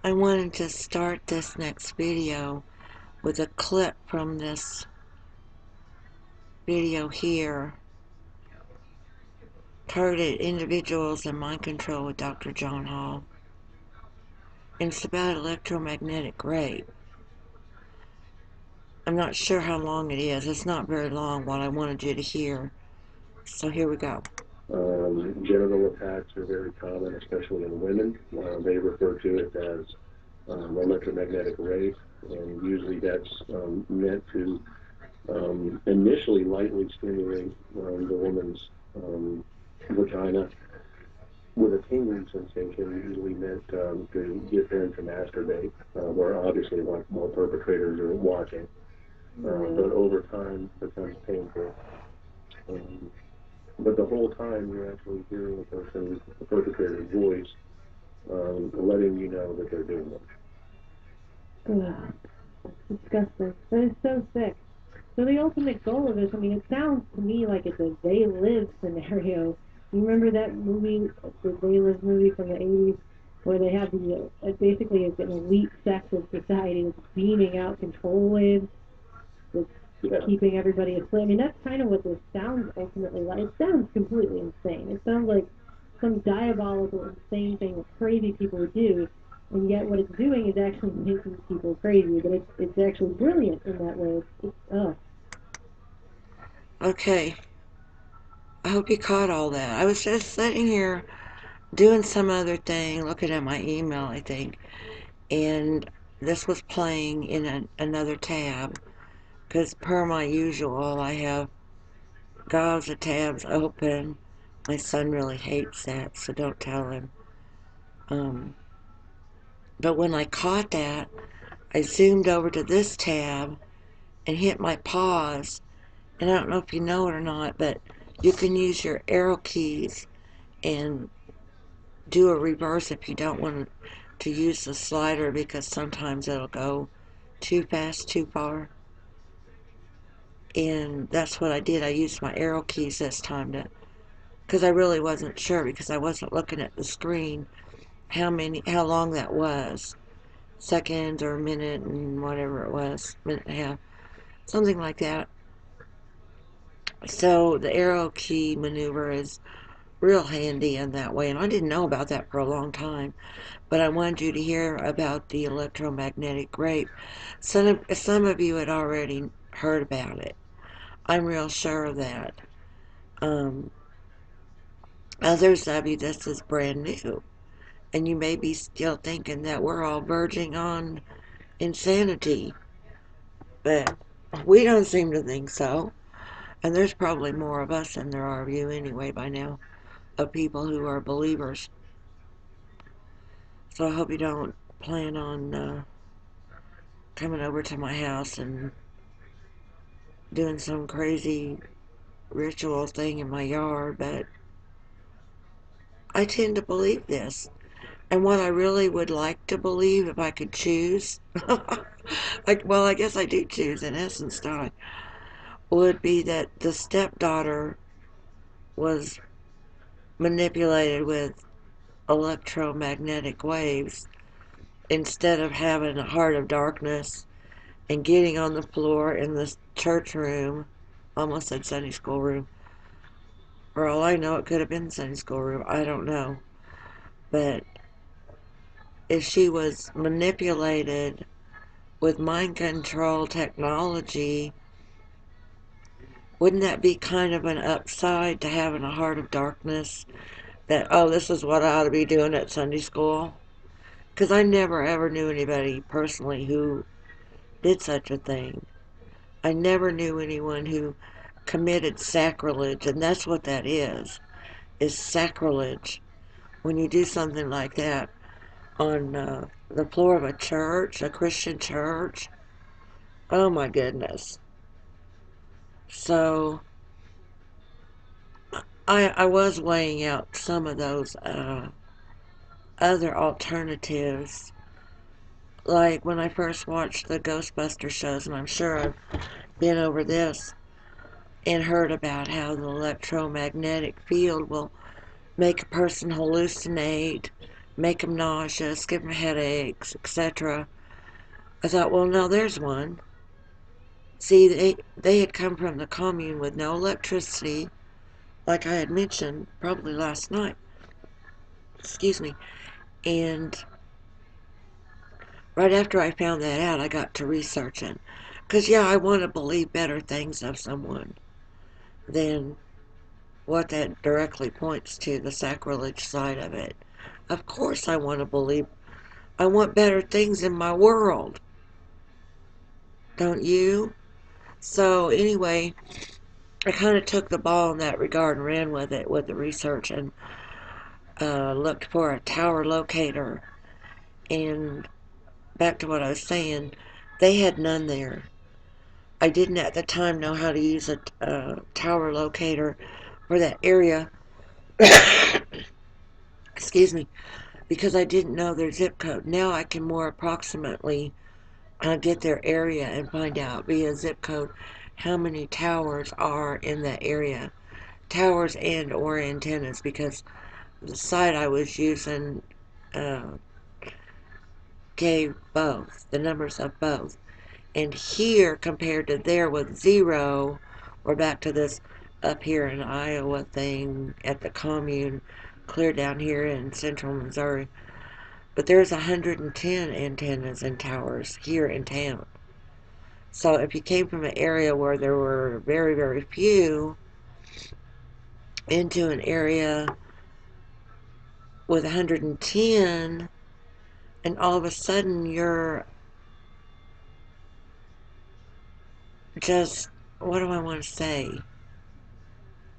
I wanted to start this next video with a clip from this video here, Targeted Individuals and Mind Control with Dr. John Hall. And it's about electromagnetic rape. I'm not sure how long it is. It's not very long, what I wanted you to hear. So here we go. Genital attacks are very common, especially in women. They refer to it as electromagnetic rape, and usually that's meant to initially lightly stimulate the woman's vagina with a tingling sensation, usually meant to get them to masturbate, where obviously while perpetrators are watching. But over time becomes painful. Um, but the whole time you're actually hearing the perpetrator's voice, letting you know that they're doing it. Ugh, that's disgusting. That is so sick. So the ultimate goal of this, I mean, it sounds to me like it's a They Live scenario. You remember that movie, the They Live movie from the 80s, where they have the basically it's an elite sect of society that's beaming out control waves, that's Yeah. keeping everybody asleep. I mean, that's kind of what this sounds ultimately like. It sounds completely insane. It sounds like some diabolical, insane thing that crazy people would do, and yet what it's doing is actually making people crazy. But it's actually brilliant in that way. Okay, I hope you caught all that. I was just sitting here doing some other thing, looking at my email, I think, and this was playing in another tab, because per my usual, I have gobs of tabs open. My son really hates that, so don't tell him. Um, but when I caught that, I zoomed over to this tab and hit my pause. And I don't know if you know it or not, but you can use your arrow keys and do a reverse if you don't want to use the slider, because sometimes it'll go too fast, too far. And that's what I did. I used my arrow keys this time to, because I really wasn't sure, because I wasn't looking at the screen how long that was, seconds or a minute and whatever it was, minute and a half, something like that. So the arrow key maneuver is real handy in that way, and I didn't know about that for a long time, but I wanted you to hear about the electromagnetic rape. Some of you had already heard about it. I'm real sure of that. Um, Others of you, this is brand new, and you may be still thinking that we're all verging on insanity, but we don't seem to think so. And there's probably more of us than there are of you anyway by now, of people who are believers. So I hope you don't plan on coming over to my house and doing some crazy ritual thing in my yard, but I tend to believe this. And what I really would like to believe, if I could choose, well, I guess I do choose in essence, don't I? Would be that the stepdaughter was manipulated with electromagnetic waves instead of having a heart of darkness and getting on the floor in the church room. Almost said Sunday school room. For all I know, it could have been Sunday school room. I don't know. But if she was manipulated with mind control technology, wouldn't that be kind of an upside to having a heart of darkness? That, oh, this is what I ought to be doing at Sunday school? Because I never ever knew anybody personally who did such a thing. I never knew anyone who committed sacrilege, and that's what that is sacrilege. When you do something like that on the floor of a church, a Christian church, oh my goodness. So I was weighing out some of those other alternatives. Like when I first watched the Ghostbuster shows, and I'm sure I've been over this and heard about how the electromagnetic field will make a person hallucinate, make them nauseous, give them headaches, etc. I thought, well, no, there's one. See, they had come from the commune with no electricity, like I had mentioned, probably last night. Excuse me. And right after I found that out, I got to researching. Because, yeah, I want to believe better things of someone than what that directly points to, the sacrilege side of it. Of course, I want to believe. I want better things in my world. Don't you? So, anyway, I kind of took the ball in that regard and ran with it with the research and looked for a tower locator. And back to what I was saying, they had none there. I didn't at the time know how to use a tower locator for that area. Excuse me, because I didn't know their zip code. Now I can more approximately get their area and find out via zip code how many towers are in that area. Towers and or antennas, because the site I was using uh, gave both, the numbers of both. And here, compared to there with zero, we're back to this up here in Iowa thing at the commune, clear down here in central Missouri. But there's 110 antennas and towers here in town. So if you came from an area where there were very, very few into an area with 110, and all of a sudden you're just, what do I want to say,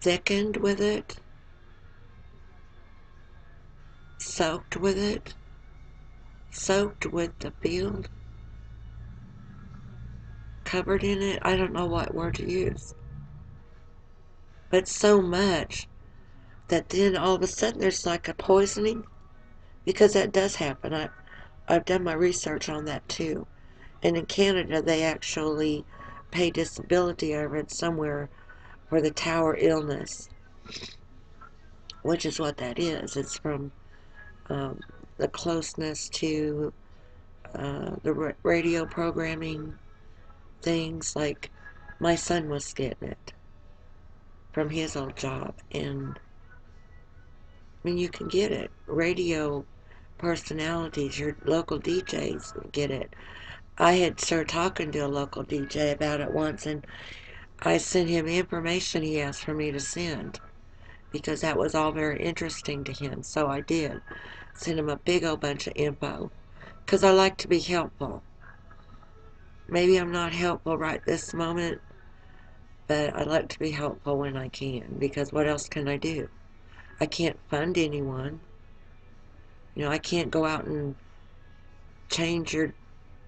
thickened with it, soaked with it, soaked with the field, covered in it. I don't know what word to use. But so much that then all of a sudden there's like a poisoning, because that does happen. I've done my research on that too. And in Canada, they actually pay disability, I read somewhere, for the tower illness, which is what that is. It's from um, the closeness to the radio programming things. Like my son was getting it from his old job, and I mean, you can get it. Radio personalities, your local DJs get it. I had started talking to a local DJ about it once, and I sent him information he asked for me to send because that was all very interesting to him. So I did send him a big old bunch of info because I like to be helpful. Maybe I'm not helpful right this moment, but I like to be helpful when I can, because what else can I do? I can't fund anyone. You know, I can't go out and change your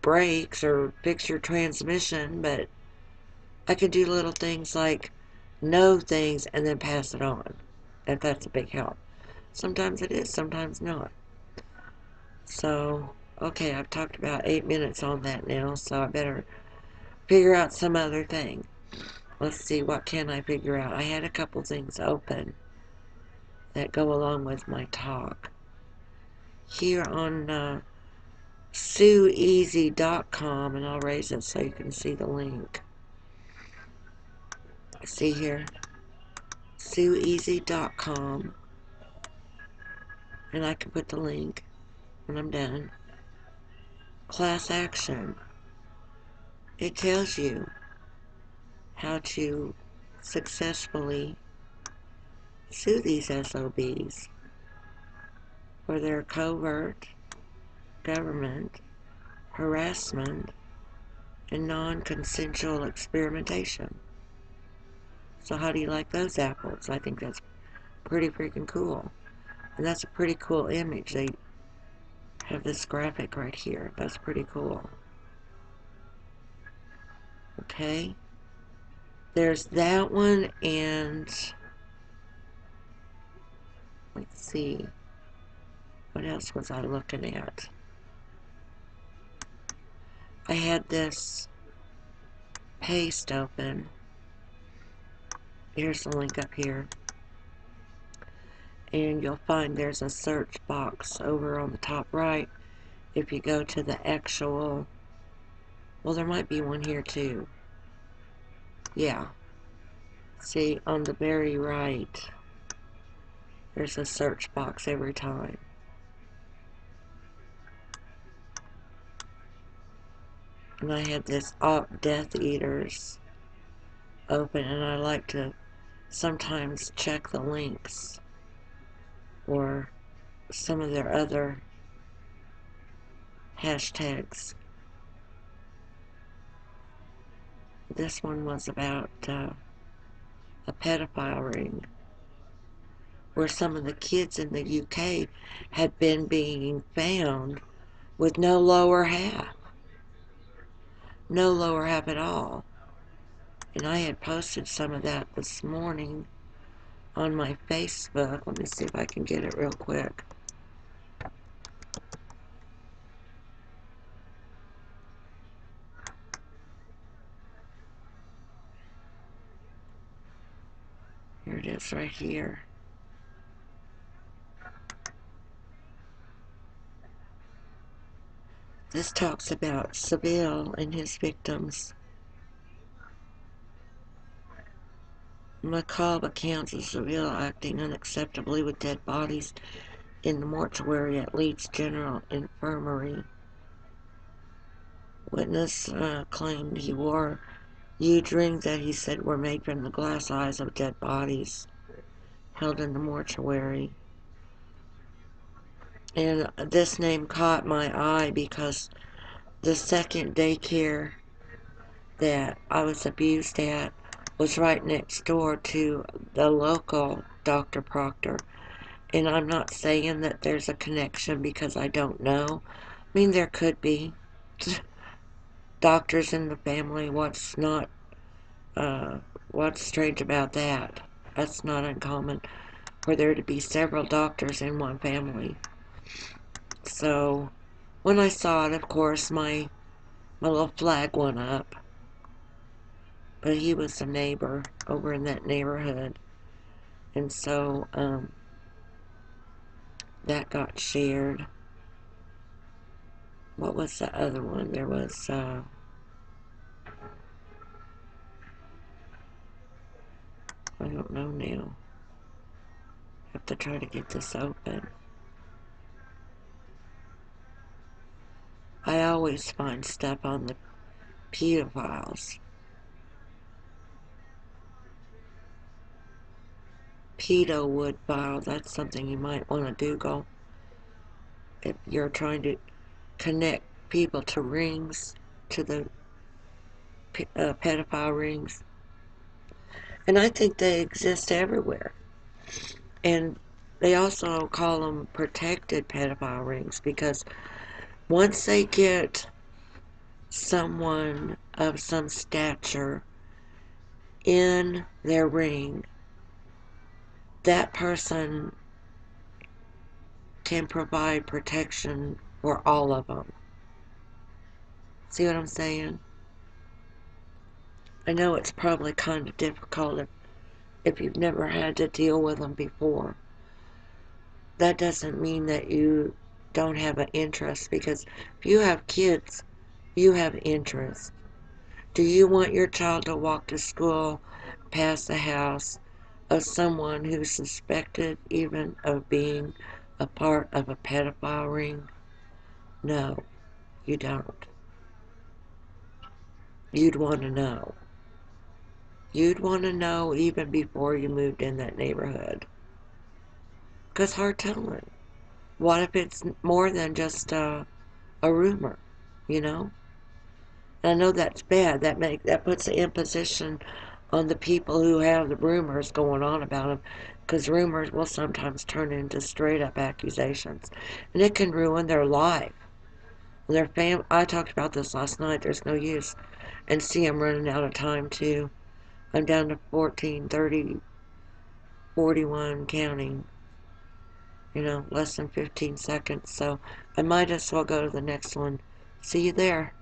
brakes or fix your transmission, but I can do little things like know things and then pass it on, if that's a big help. Sometimes it is, sometimes not. So, okay, I've talked about 8 minutes on that now, so I better figure out some other thing. Let's see, what can I figure out? I had a couple things open that go along with my talk. Here on sueeasy.com, and I'll raise it so you can see the link. See here, sueeasy.com, and I can put the link when I'm done. Class action. It tells you how to successfully sue these SOBs for their covert government, harassment, and non-consensual experimentation. So how do you like those apples? I think that's pretty freaking cool. And that's a pretty cool image. They have this graphic right here. That's pretty cool. Okay. There's that one, and let's see. What else was I looking at? I had this paste open. Here's the link up here. and you'll find there's a search box over on the top right. If you go to the actual, well, there might be one here too. Yeah. See, on the very right, there's a search box every time. And I had this Death Eaters open, and I like to sometimes check the links or some of their other hashtags. This one was about a pedophile ring where some of the kids in the UK had been being found with no lower half. No lower half at all. And I had posted some of that this morning on my Facebook. Let me see if I can get it real quick. Here it is right here. This talks about Seville and his victims. Macabre accounts of Seville acting unacceptably with dead bodies in the mortuary at Leeds General Infirmary. Witness claimed he wore huge rings that he said were made from the glass eyes of dead bodies held in the mortuary. And this name caught my eye because the second daycare that I was abused at was right next door to the local Dr. Proctor. And I'm not saying that there's a connection because I don't know. I mean, there could be doctors in the family. What's strange about that? That's not uncommon for there to be several doctors in one family. So when I saw it, of course, my little flag went up. But he was a neighbor over in that neighborhood. And so that got shared. What was the other one? There was, I don't know now. I have to try to get this open. I always find stuff on the pedophiles. Pedo wood file, that's something you might want to Google if you're trying to connect people to rings, to the pedophile rings. And I think they exist everywhere. And they also call them protected pedophile rings because once they get someone of some stature in their ring, that person can provide protection for all of them. See what I'm saying? I know it's probably kind of difficult if you've never had to deal with them before. That doesn't mean that you don't have an interest because if you have kids, you have interest. Do you want your child to walk to school past the house of someone who's suspected even of being a part of a pedophile ring? No, you don't. You'd want to know. You'd want to know even before you moved in that neighborhood. Because hard telling. What if it's more than just a rumor, you know? And I know that's bad. That puts the imposition on the people who have the rumors going on about them, because rumors will sometimes turn into straight up accusations, and it can ruin their life. I talked about this last night. There's no use, and see, I'm running out of time too. I'm down to 14, 30, 41 counting. Less than 15 seconds. So I might as well go to the next one. See you there.